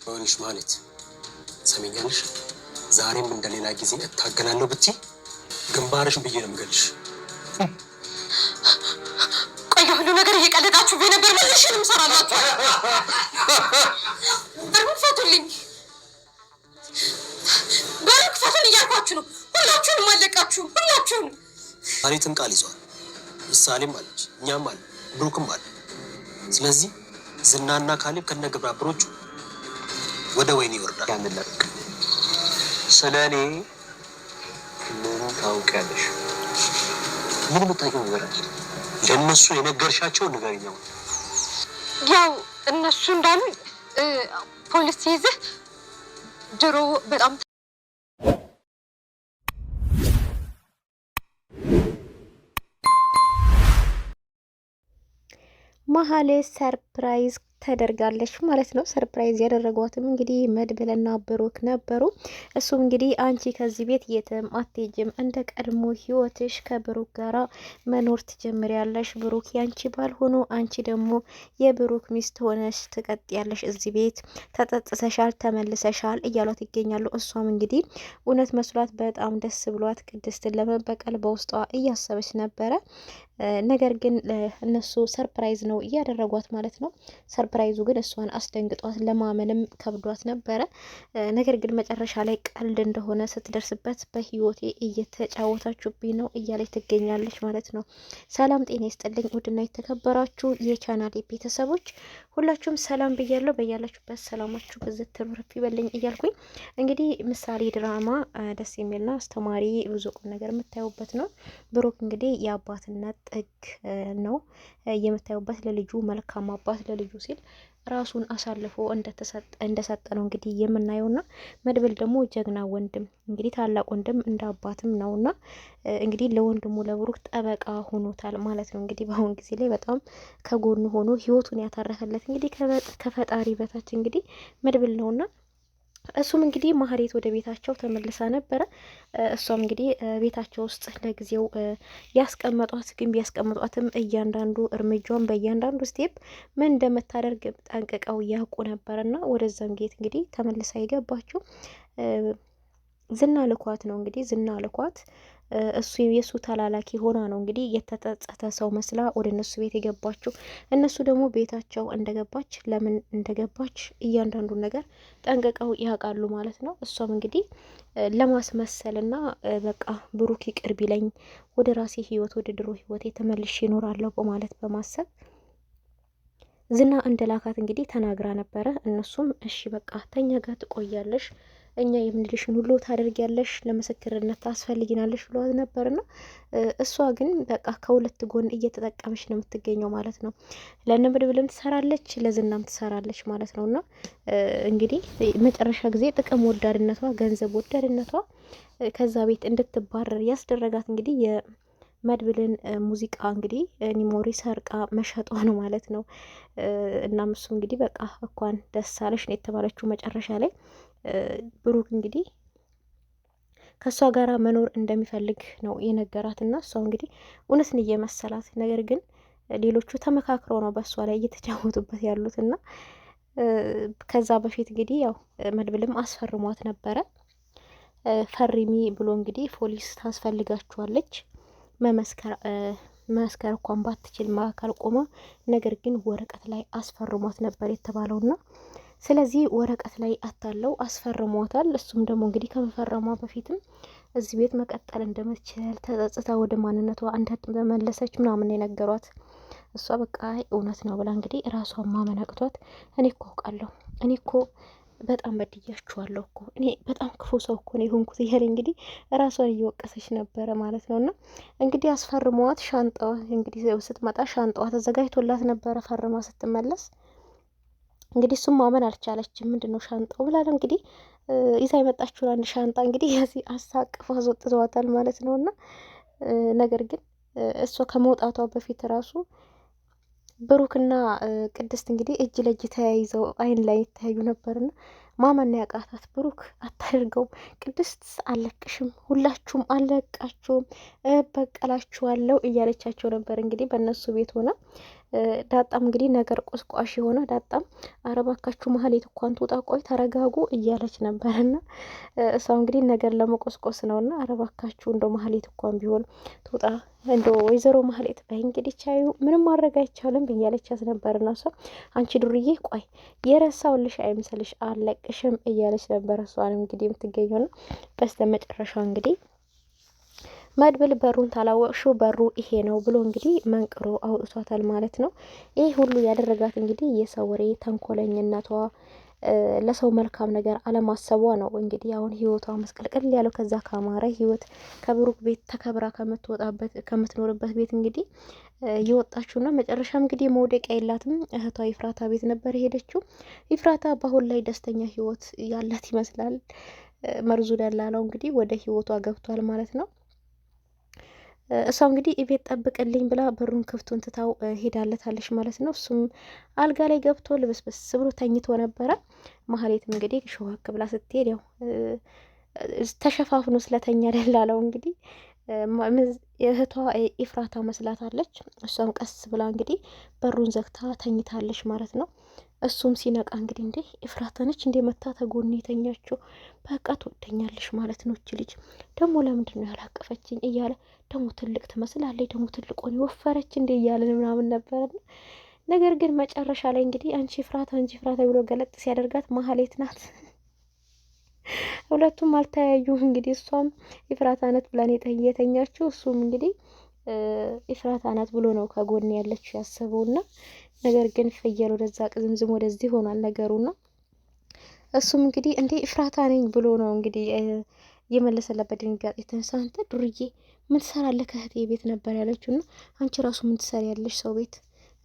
ይኸውልሽ ማለት ሰሚኛልሽ ዛሬም እንደሌላ ጊዜ እታገላለሁ ብትይ ግንባርሽን ብዬ ነው የምገልሽ። ቆይ ሁሉ ነገር እየቀለዳችሁ ነበር ማለት ነው። ሰራላችሁ በሩክፈቱልኝ በሩክፈቱን እያልኳችሁ ነው። ሁላችሁንም አለቃችሁ ሁላችሁም። ማለትም ቃል ይዟል። ምሳሌም አለች፣ እኛም አለ፣ ብሩክም አለ። ስለዚህ ዝናና ካሌብ ከነግብረ አበሮቹ ወደ ወይኔ ይወርዳል። ያንን ለበቅ ስለኔ ምን ታውቂያለሽ? ምን የምታውቂው ነገር አለ? ለእነሱ የነገርሻቸው ንገሪኝ። ያው እነሱ እንዳሉ ፖሊስ ይዘህ ድሮ በጣም መሀሌት ሰርፕራይዝ ተደርጋለች ማለት ነው። ሰርፕራይዝ ያደረጓትም እንግዲህ መድብልና ብሩክ ነበሩ። እሱም እንግዲህ አንቺ ከዚህ ቤት የትም አትሄጂም፣ እንደ ቀድሞ ህይወትሽ ከብሩክ ጋራ መኖር ትጀምሪያለሽ። ብሩክ ያንቺ ባል ሆኖ አንቺ ደግሞ የብሩክ ሚስት ሆነሽ ትቀጥያለሽ። እዚህ ቤት ተጸጽተሻል፣ ተመልሰሻል እያሏት ይገኛሉ። እሷም እንግዲህ እውነት መስሏት በጣም ደስ ብሏት ቅድስትን ለመበቀል በውስጧ እያሰበች ነበረ። ነገር ግን እነሱ ሰርፕራይዝ ነው እያደረጓት ማለት ነው። ሰርፕራይዙ ግን እሷን አስደንግጧት ለማመንም ከብዷት ነበረ። ነገር ግን መጨረሻ ላይ ቀልድ እንደሆነ ስትደርስበት በህይወቴ እየተጫወታችሁብኝ ነው እያለች ትገኛለች ማለት ነው። ሰላም ጤና ይስጥልኝ ውድና የተከበራችሁ የቻናሌ ቤተሰቦች ሁላችሁም ሰላም ብያለሁ። በያላችሁበት ሰላማችሁ ብዝት ትርፍ ይበልኝ እያልኩኝ እንግዲህ ምሳሌ ድራማ ደስ የሚልና አስተማሪ ብዙ ቁም ነገር የምታዩበት ነው። ብሩክ እንግዲህ የአባትነት ጥግ ነው የምታዩበት። ለልጁ መልካም አባት ለልጁ ሲል ራሱን አሳልፎ እንደሰጠ ነው እንግዲህ የምናየውና መድብል ደግሞ ጀግና ወንድም እንግዲህ ታላቅ ወንድም እንደ አባትም ነውና እንግዲህ ለወንድሙ ለብሩክ ጠበቃ ሆኖታል ማለት ነው። እንግዲህ በአሁን ጊዜ ላይ በጣም ከጎኑ ሆኖ ህይወቱን ያተረፈለት እንግዲህ ከፈጣሪ በታች እንግዲህ መድብል ነውና እሱም እንግዲህ ማህሌት ወደ ቤታቸው ተመልሳ ነበረ። እሷም እንግዲህ ቤታቸው ውስጥ ለጊዜው ያስቀመጧት ግን ቢያስቀምጧትም እያንዳንዱ እርምጃውን በእያንዳንዱ ስቴፕ ምን እንደምታደርግ ጠንቅቀው ያውቁ ነበርና ወደዛም ጌት እንግዲህ ተመልሳ የገባቸው ዝና ልኳት ነው። እንግዲህ ዝና ልኳት እሱ የሱ ተላላኪ ሆና ነው እንግዲህ የተጸጸተ ሰው መስላ ወደ እነሱ ቤት የገባችው። እነሱ ደግሞ ቤታቸው እንደገባች ለምን እንደገባች እያንዳንዱን ነገር ጠንቅቀው ያውቃሉ ማለት ነው። እሷም እንግዲህ ለማስመሰልና በቃ ብሩክ ይቅር ቢለኝ ወደ ራሴ ህይወት ወደ ድሮ ህይወቴ ተመልሼ እኖራለሁ በማለት በማሰብ ዝና እንደላካት እንግዲህ ተናግራ ነበረ። እነሱም እሺ በቃ ተኛ ጋር ትቆያለሽ፣ እኛ የምንልሽን ሁሉ ታደርጊያለሽ፣ ለምስክርነት ታስፈልጊናለሽ ብሏት ነበርና እሷ ግን በቃ ከሁለት ጎን እየተጠቀመች ነው የምትገኘው ማለት ነው። ለመድብልም ትሰራለች፣ ለዝናም ትሰራለች ማለት ነውና እንግዲህ መጨረሻ ጊዜ ጥቅም ወዳድነቷ፣ ገንዘብ ወዳድነቷ ከዛ ቤት እንድትባረር ያስደረጋት እንግዲህ መድብልን ሙዚቃ እንግዲህ ኒሞሪ ሰርቃ መሸጧ ነው ማለት ነው። እናም እሱ እንግዲህ በቃ እንኳን ደስ አለሽ ነው የተባለችው መጨረሻ ላይ። ብሩክ እንግዲህ ከእሷ ጋር መኖር እንደሚፈልግ ነው የነገራት እና እሷ እንግዲህ እውነትን እየመሰላት ነገር ግን ሌሎቹ ተመካክረው ነው በእሷ ላይ እየተጫወቱበት ያሉት እና ከዛ በፊት እንግዲህ ያው መድብልም አስፈርሟት ነበረ። ፈሪሚ ብሎ እንግዲህ ፖሊስ ታስፈልጋችኋለች መመስከር እንኳን ባትችል ማካል ቆማ ነገር ግን ወረቀት ላይ አስፈርሟት ነበር የተባለውና ስለዚህ ወረቀት ላይ አታለው አስፈርሟታል። እሱም ደግሞ እንግዲህ ከመፈረሟ በፊትም እዚህ ቤት መቀጠል እንደምትችል ተጸጽታ ወደ ማንነቷ እንደተመለሰች ምናምን የነገሯት። እሷ በቃ እውነት ነው ብላ እንግዲህ ራሷን ማመን አቅቷት እኔ እኮ አውቃለሁ፣ እኔ እኮ በጣም በድያችኋለሁ እኮ እኔ በጣም ክፉ ሰው እኮ ነው የሆንኩት እያለ እንግዲህ ራሷን እየወቀሰች ነበረ ማለት ነውና እንግዲህ አስፈርሟት ሻንጣዋ እንግዲህ ስትመጣ ሻንጣዋ ተዘጋጅቶላት ነበረ ፈርማ ስትመለስ እንግዲህ እሱም ማመን አልቻለችም። ምንድነው ሻንጣው ብላ እንግዲህ ይዛ የመጣችውን አንድ ሻንጣ እንግዲህ ያዚህ አሳቅፋ አስወጥተዋታል ማለት ነውና ነገር ግን እሷ ከመውጣቷ በፊት ራሱ ብሩክና ቅድስት እንግዲህ እጅ ለእጅ ተያይዘው አይን ላይ ይታዩ ነበርና ማመን ያቃታት ብሩክ አታደርገውም፣ ቅድስት አለቅሽም፣ ሁላችሁም አለቃችሁም፣ በቀላችኋለሁ እያለቻቸው ነበር እንግዲህ በእነሱ ቤት ሆና ዳጣም እንግዲህ ነገር ቆስቋሽ የሆነ ዳጣም አረባካችሁ ማህሌት እንኳን ትውጣ ቆይ ተረጋጉ እያለች ነበርና እሷ እንግዲህ ነገር ለመቆስቆስ ነውና አረባካችሁ እንደው ማህሌት እንኳን ቢሆን ትውጣ እንደው ወይዘሮ ማህሌት በይ እንግዲህ ቻዩ ምንም ማድረግ አይቻልም እያለቻት ነበርና እሷ አንቺ ዱርዬ ቆይ የረሳውልሽ አይምሰልሽ አለቅሽም እያለች ነበር እሷንም እንግዲህ የምትገኘው ነው። በስተመጨረሻው እንግዲህ መድብል በሩን ታላወቅሽው በሩ ይሄ ነው ብሎ እንግዲህ መንቅሮ አውጥቷታል ማለት ነው። ይህ ሁሉ ያደረጋት እንግዲህ የሰው ወሬ ተንኮለኝነቷ ለሰው መልካም ነገር አለማሰቧ ነው። እንግዲህ አሁን ህይወቷ መስቀልቅል ያለው ከዛ ካማረ ህይወት ከብሩክ ቤት ተከብራ ከምትኖርበት ቤት እንግዲህ የወጣችውና መጨረሻም እንግዲህ መውደቂያ የላትም። እህቷ ይፍራታ ቤት ነበር የሄደችው። ይፍራታ በአሁን ላይ ደስተኛ ህይወት ያላት ይመስላል። መርዙ ደላላው እንግዲህ ወደ ህይወቷ ገብቷል ማለት ነው። እሷ እንግዲህ ቤት ጠብቅልኝ ብላ በሩን ክፍቱን ትታው ሄዳለታለች ማለት ነው። እሱም አልጋ ላይ ገብቶ ልብስብስ ብሎ ተኝቶ ነበረ። ማህሌትም እንግዲህ ሸዋክ ብላ ስትሄድ ያው ተሸፋፍኖ ስለተኛ ደላለው እንግዲህ እህቷ ኢፍራታ መስላታለች። እሷም ቀስ ብላ እንግዲህ በሩን ዘግታ ተኝታለች ማለት ነው። እሱም ሲነቃ እንግዲህ እንዴ ኢፍራታ ነች እንዴ መታ ተጎን የተኛችው? በቃ ትወደኛለች ማለት ነው እች ልጅ ደግሞ ለምንድን ነው ያላቀፈችኝ እያለ ደግሞ ትልቅ ትመስላለች ደግሞ ትልቁን ወፈረች እንዴ እያለ ምናምን ነበር። ነገር ግን መጨረሻ ላይ እንግዲህ አንቺ ኢፍራታ ብሎ ገለጥ ሲያደርጋት ማህሌት ናት። ሁለቱም አልተያዩም። እንግዲህ እሷም ኢፍራታ ናት ብላን የተኛችው እሱም እንግዲህ ኢፍራታ ናት ብሎ ነው ከጎን ያለችው ያሰበውና ነገር ግን ፍየል ወደዛ ቅዝምዝም ወደዚህ ሆኗል ነገሩና እሱም እንግዲህ እንዴ ኢፍራታ ነኝ ብሎ ነው እንግዲህ የመለሰለበት ድንጋጤ የተነሳ አንተ ዱርዬ ምን ትሰራለህ ከእህቴ ቤት ነበር ያለችውና አንቺ ራሱ ምን ትሰሪያለሽ ሰው ቤት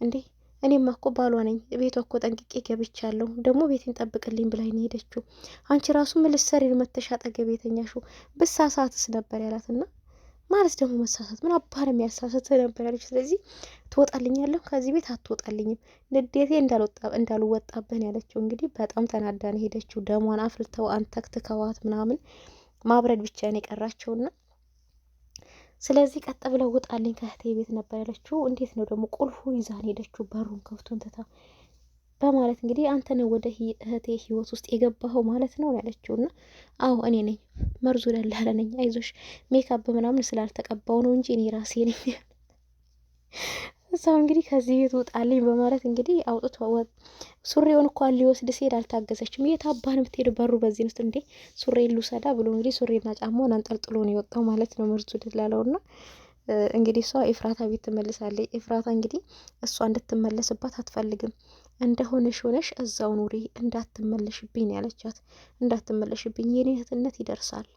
እንዴ እኔማ እኮ ባሏ ነኝ ቤቷ እኮ ጠንቅቄ ገብቻለሁ ደግሞ ቤቴን ጠብቅልኝ ብላኝ ነው ሄደችው አንቺ ራሱ ምን ልትሰሪ ነው መተሽ አጠገቤ የተኛሽው ብሳሳትስ ነበር ያላትና ማለት ደግሞ መሳሳት ምን አባር የሚያሳሳት ነበር ያለች። ስለዚህ ትወጣልኛለህ ከዚህ ቤት አትወጣልኝም ንዴቴ እንዳልወጣብህ ያለችው እንግዲህ በጣም ተናዳን ሄደችው። ደሟን አፍልተው አንተክትከዋት ምናምን ማብረድ ብቻ ነው የቀራቸውና ስለዚህ ቀጥ ብለው ውጣልኝ ከእህቴ ቤት ነበር ያለችው። እንዴት ነው ደግሞ ቁልፉን ይዛን ሄደችው በሩን ከፍቶን ትታ በማለት እንግዲህ አንተ ነው ወደ እህቴ ህይወት ውስጥ የገባኸው ማለት ነው ያለችውና አዎ እኔ ነኝ መርዙ ደላላ ነኝ አይዞሽ ሜካፕ ምናምን ስላልተቀባው ነው እንጂ እኔ ራሴ ነኝ። እሷ እንግዲህ ከዚህ ቤት ውጣልኝ በማለት እንግዲህ አውጥቶ ሱሪውን እንኳን ሊወስድ ሲሄድ አልታገዘችም። የታባን ብትሄድ በሩ በዚህ ውስጥ እንዴ ሱሪ ልውሰዳ ብሎ እንግዲህ ሱሪና ጫማውን አንጠልጥሎ ነው የወጣው ማለት ነው መርዙ ደላላውና እንግዲህ እሷ ኢፍራታ ቤት ትመልሳለች። ኢፍራታ እንግዲህ እሷ እንድትመለስባት አትፈልግም። እንደሆነሽ ሆነሽ እዛው ኑሪ እንዳትመለሽብኝ ያለቻት። እንዳትመለሽብኝ የኔ እህትነት ይደርሳል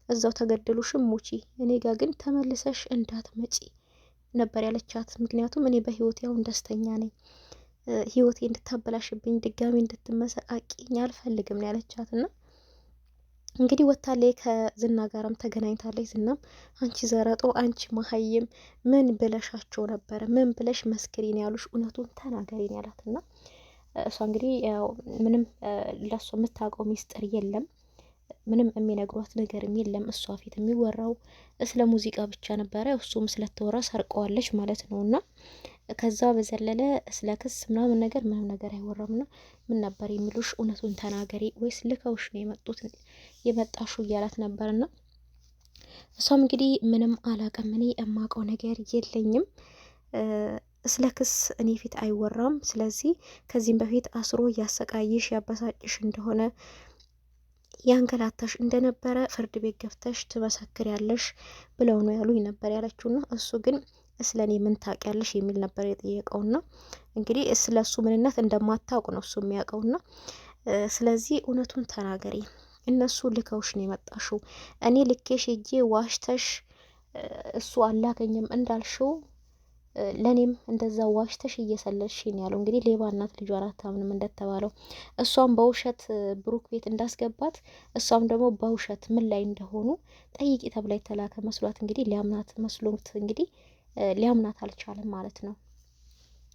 እዛው ተገደሉሽም ሙቺ እኔ ጋር ግን ተመልሰሽ እንዳትመጪ ነበር ያለቻት። ምክንያቱም እኔ በህይወቴ አሁን ደስተኛ ነኝ ህይወቴ እንድታበላሽብኝ ድጋሚ እንድትመሰቃቂኝ አልፈልግም ያለቻትና እንግዲህ ወታለይ ከዝና ጋርም ተገናኝታለች። ዝናም አንቺ ዘረጦ አንቺ መሀይም ምን ብለሻቸው ነበር ምን ብለሽ መስክሪን ያሉሽ እውነቱን ተናገሪን ያላትና እሷ እንግዲህ ያው ምንም ለሷ የምታውቀው ሚስጥር የለም ምንም የሚነግሯት ነገርም የለም። እሷ ፊት የሚወራው ስለ ሙዚቃ ብቻ ነበረ እሱም ስለተወራ ሰርቀዋለች ማለት ነውና ከዛ በዘለለ ስለ ክስ ምናምን ነገር ምንም ነገር አይወራምና ምን ነበር የሚሉሽ እውነቱን ተናገሪ ወይስ ልከውሽ ነው የመጣሹ እያላት ነበርና እሷም እንግዲህ ምንም አላውቅም እኔ የማውቀው ነገር የለኝም ስለ ክስ እኔ ፊት አይወራም ስለዚህ ከዚህም በፊት አስሮ ያሰቃይሽ ያበሳጭሽ እንደሆነ ያንገላታሽ እንደነበረ ፍርድ ቤት ገብተሽ ትመሰክሪያለሽ ብለው ነው ያሉኝ ነበር ያለችውና እሱ ግን ስለኔ ምን ታውቂያለሽ የሚል ነበር የጠየቀውና እንግዲህ ስለሱ ምንነት እንደማታውቅ ነው እሱ የሚያውቀውና ስለዚህ እውነቱን ተናገሪ እነሱ ልከውሽ ነው የመጣሽው እኔ ልኬሽ እጄ ዋሽተሽ እሱ አላገኘም እንዳልሽው ለኔም እንደዛ ዋሽተሽ እየሰለልሽኝ ያለው እንግዲህ ሌባ እናት ልጇን አታምንም እንደተባለው እሷም በውሸት ብሩክ ቤት እንዳስገባት እሷም ደግሞ በውሸት ምን ላይ እንደሆኑ ጠይቂ ተብላ የተላከ መስሏት እንግዲህ ሊያምናት መስሎት እንግዲህ ሊያምናት አልቻለም ማለት ነው።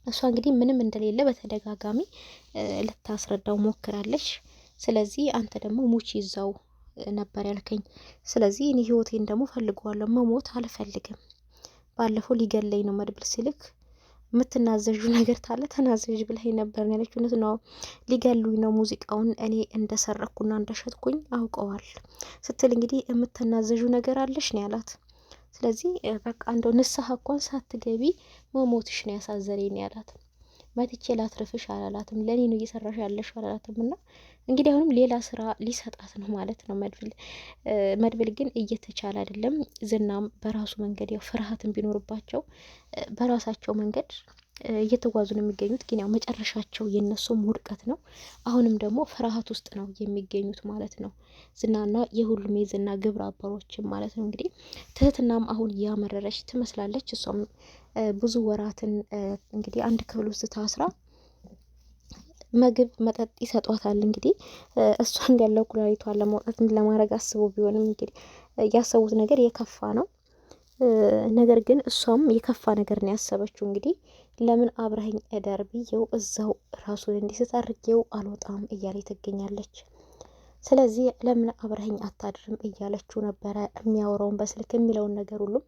እሷ እንግዲህ ምንም እንደሌለ በተደጋጋሚ ልታስረዳው ሞክራለች። ስለዚህ አንተ ደግሞ ሙቺ ይዛው ነበር ያልከኝ ስለዚህ እኔ ህይወቴን ደግሞ ፈልገዋለሁ መሞት አልፈልግም ባለፈው ሊገለኝ ነው መድብል ሲልክ የምትናዘዡ ነገር ታለ ተናዘዥ ብለህ ነበር ያለችው። እውነት ነው፣ ሊገሉኝ ነው ሙዚቃውን እኔ እንደሰረኩና እንደሸጥኩኝ አውቀዋል ስትል እንግዲህ የምትናዘዡ ነገር አለሽ ነው ያላት። ስለዚህ በቃ እንደው ንስሐ እንኳን ሳትገቢ መሞትሽ ነው ያሳዘነኝ ያላት። መትቼ ላትርፍሽ አላላትም፣ ለእኔ ነው እየሰራሽ ያለሽ አላላትም። እና እንግዲህ አሁንም ሌላ ስራ ሊሰጣት ነው ማለት ነው መድብል ግን እየተቻለ አይደለም። ዝናም በራሱ መንገድ ያው ፍርሃትን ቢኖርባቸው በራሳቸው መንገድ እየተጓዙ ነው የሚገኙት። ግን ያው መጨረሻቸው የነሱም ውድቀት ነው። አሁንም ደግሞ ፍርሃት ውስጥ ነው የሚገኙት ማለት ነው ዝናና የሁሉም የዝና ግብረ አበሮችም ማለት ነው። እንግዲህ ትህትናም አሁን እያመረረች ትመስላለች። እሷም ብዙ ወራትን እንግዲህ አንድ ክፍል ውስጥ ታስራ ምግብ መጠጥ ይሰጧታል። እንግዲህ እሷ እንዳለው ኩላሊቷን ለማውጣት ለማድረግ አስበው ቢሆንም እንግዲህ ያሰቡት ነገር የከፋ ነው። ነገር ግን እሷም የከፋ ነገር ነው ያሰበችው። እንግዲህ ለምን አብረኸኝ እደር ብዬው እዛው ራሱን እንዲስታርጌው አልወጣም እያለ ትገኛለች። ስለዚህ ለምን አብረኸኝ አታድርም እያለችው ነበረ። የሚያወራውን በስልክ የሚለውን ነገር ሁሉም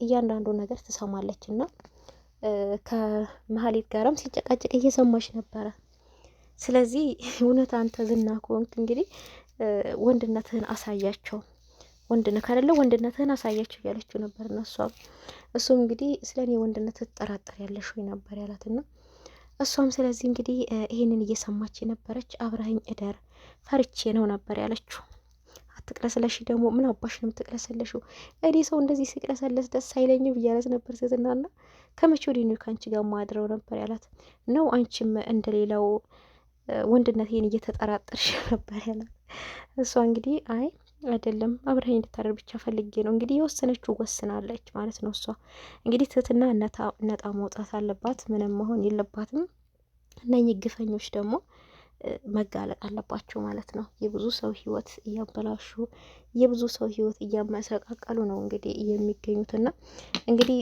እያንዳንዱ ነገር ትሰማለች። እና ከመሀሌት ጋርም ሲጨቃጨቅ እየሰማች ነበረ። ስለዚህ እውነት አንተ ዝና ከሆንክ እንግዲህ ወንድነትህን አሳያቸው፣ ወንድነት ካደለ ወንድነትህን አሳያቸው እያለችው ነበር። እና እሱም እንግዲህ ስለ እኔ ወንድነት ትጠራጠር ያለሽ ወይ ነበር ያላትና እሷም ስለዚህ እንግዲህ ይሄንን እየሰማች የነበረች አብረኸኝ እደር ፈርቼ ነው ነበር ያለችው። አትቅለስለሽ ደግሞ ምን አባሽ ነው የምትቅለሰለሽው? እኔ ሰው እንደዚህ ሲቅለሰለስ ደስ አይለኝም እያለት ነበር ትህትናና ከመቼ ወዲህ ነው ከአንቺ ጋር ማድረው ነበር ያላት። ነው አንቺም እንደሌላው ወንድነቴን እየተጠራጠርሽ ነበር ያላት። እሷ እንግዲህ አይ አይደለም አብረኸኝ እንድታደር ብቻ ፈልጌ ነው። እንግዲህ የወሰነችው ወስናለች ማለት ነው። እሷ እንግዲህ ትህትና ነጣ መውጣት አለባት፣ ምንም መሆን የለባትም። እነኚህ ግፈኞች ደግሞ መጋለጥ አለባቸው ማለት ነው። የብዙ ሰው ህይወት እያበላሹ የብዙ ሰው ህይወት እያመሰቃቀሉ ነው እንግዲህ የሚገኙትና እንግዲህ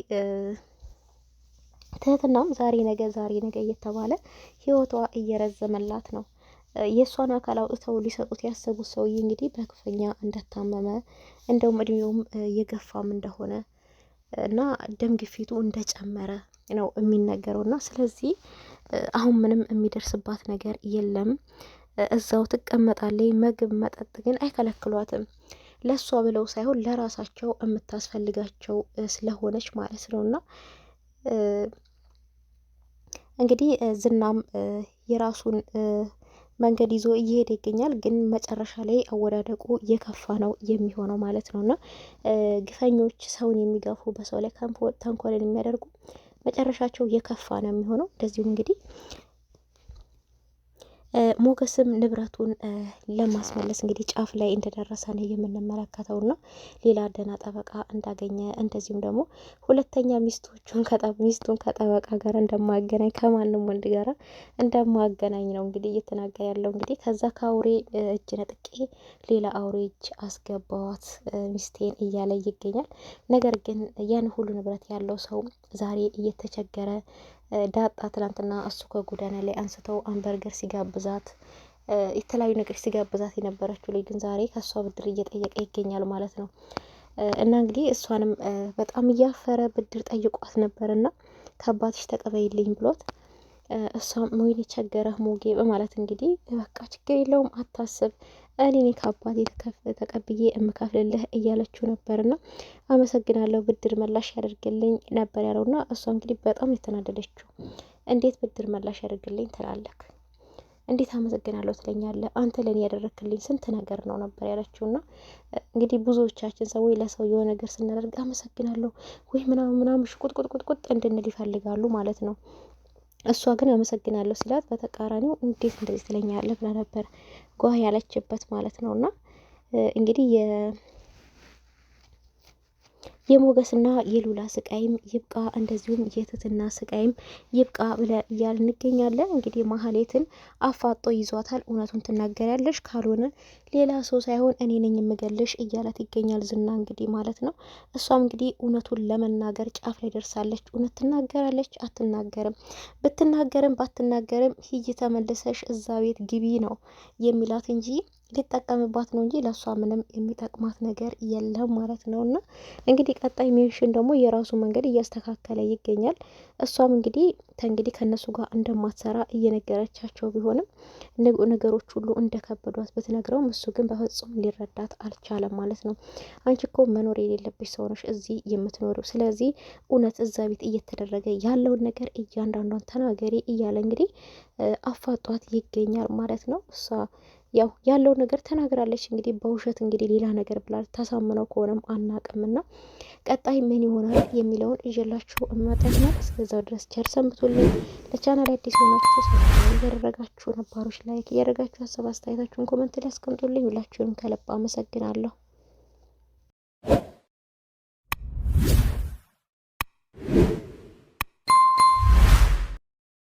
ትህትናም ዛሬ ነገ እየተባለ ህይወቷ እየረዘመላት ነው። የእሷን አካል አውጥተው ሊሰጡት ያሰቡት ሰውዬ እንግዲህ በክፉኛ እንደታመመ እንደውም እድሜውም የገፋም እንደሆነ እና ደም ግፊቱ እንደጨመረ ነው የሚነገረው። እና ስለዚህ አሁን ምንም የሚደርስባት ነገር የለም፣ እዛው ትቀመጣለች። ምግብ መጠጥ ግን አይከለክሏትም። ለእሷ ብለው ሳይሆን ለራሳቸው የምታስፈልጋቸው ስለሆነች ማለት ነው። እና እንግዲህ ዝናም የራሱን መንገድ ይዞ እየሄደ ይገኛል። ግን መጨረሻ ላይ አወዳደቁ የከፋ ነው የሚሆነው ማለት ነው። እና ግፈኞች ሰውን የሚገፉ በሰው ላይ ተንኮልን የሚያደርጉ መጨረሻቸው የከፋ ነው የሚሆነው። እንደዚሁም እንግዲህ ሞገስም ንብረቱን ለማስመለስ እንግዲህ ጫፍ ላይ እንደደረሰ ነው የምንመለከተው። ና ሌላ ደህና ጠበቃ እንዳገኘ እንደዚሁም ደግሞ ሁለተኛ ሚስቱን ከጠበቃ ጋር እንደማገናኝ ከማንም ወንድ ጋር እንደማገናኝ ነው እንግዲህ እየተናገረ ያለው። እንግዲህ ከዛ ከአውሬ እጅ ነጥቄ ሌላ አውሬ እጅ አስገባዋት ሚስቴን እያለ ይገኛል። ነገር ግን ያን ሁሉ ንብረት ያለው ሰው ዛሬ እየተቸገረ ዳጣ ትላንትና እሱ ከጎዳና ላይ አንስተው አንበርገር ሲጋብዛት የተለያዩ ነገር ሲጋብዛት የነበረችው ላይ ግን ዛሬ ከእሷ ብድር እየጠየቀ ይገኛል ማለት ነው። እና እንግዲህ እሷንም በጣም እያፈረ ብድር ጠይቋት ነበርና ከአባትሽ ተቀበይልኝ ብሎት እሷም ወይኔ ቸገረህ ሞጌ በማለት እንግዲህ በቃ ችግር የለውም አታስብ እኔ ከአባቴ ተቀብዬ እምከፍልልህ እያለችው ነበርና አመሰግናለሁ ብድር መላሽ ያደርግልኝ ነበር ያለውና እሷ እንግዲህ በጣም የተናደደችው እንዴት ብድር መላሽ ያደርግልኝ ትላለህ? እንዴት አመሰግናለሁ ትለኛለህ? አንተ ለኔ ያደረክልኝ ስንት ነገር ነው ነበር ያለችውና እንግዲህ ብዙዎቻችን ሰዎች ለሰው የሆነ ነገር ስናደርግ አመሰግናለሁ ወይ ምናምን ቁጥቁጥ እንድንል ይፈልጋሉ ማለት ነው። እሷ ግን አመሰግናለሁ ሲላት በተቃራኒው እንዴት እንደዚህ ትለኛለህ ብላ ነበር ጓ ያለችበት ማለት ነውና እንግዲህ የሞገስና የሉላ ስቃይም ይብቃ፣ እንደዚሁም የትህትና ስቃይም ይብቃ ብለን እያልን እንገኛለን። እንግዲህ ማህሌትን አፋጦ ይዟታል። እውነቱን ትናገሪያለሽ፣ ካልሆነ ሌላ ሰው ሳይሆን እኔ ነኝ የምገልሽ እያላት ይገኛል ዝና እንግዲህ ማለት ነው። እሷም እንግዲህ እውነቱን ለመናገር ጫፍ ላይ ደርሳለች። እውነት ትናገራለች አትናገርም? ብትናገርም ባትናገርም ሂጂ ተመልሰሽ እዛ ቤት ግቢ ነው የሚላት እንጂ ሊጠቀምባት ነው እንጂ ለእሷ ምንም የሚጠቅማት ነገር የለም ማለት ነው። እና እንግዲህ ቀጣይ ሜንሽን ደግሞ የራሱ መንገድ እያስተካከለ ይገኛል። እሷም እንግዲህ ከእነሱ ጋር እንደማትሰራ እየነገረቻቸው ቢሆንም ነገሮች ሁሉ እንደከበዷት ብትነግረውም እሱ ግን በፍጹም ሊረዳት አልቻለም ማለት ነው። አንቺ እኮ መኖር የሌለብሽ ሰው ነሽ እዚህ የምትኖሪው፣ ስለዚህ እውነት እዛ ቤት እየተደረገ ያለውን ነገር እያንዳንዷን ተናገሪ እያለ እንግዲህ አፋጧት ይገኛል ማለት ነው። እሷ ያው ያለው ነገር ተናግራለች። እንግዲህ በውሸት እንግዲህ ሌላ ነገር ብላ ታሳምነው ከሆነም አናቅምና ቀጣይ ምን ይሆናል የሚለውን እየላችሁ እመጣለሁ። እስከዛው ድረስ ቸር ሰንብቱልኝ። ለቻናል አዲስ ሆናችሁ ሰብስክራይብ እያደረጋችሁ ነባሮች ላይክ እያደረጋችሁ ሀሳብ አስተያየታችሁን ኮመንት ላይ አስቀምጡልኝ። ሁላችሁንም ከልብ አመሰግናለሁ።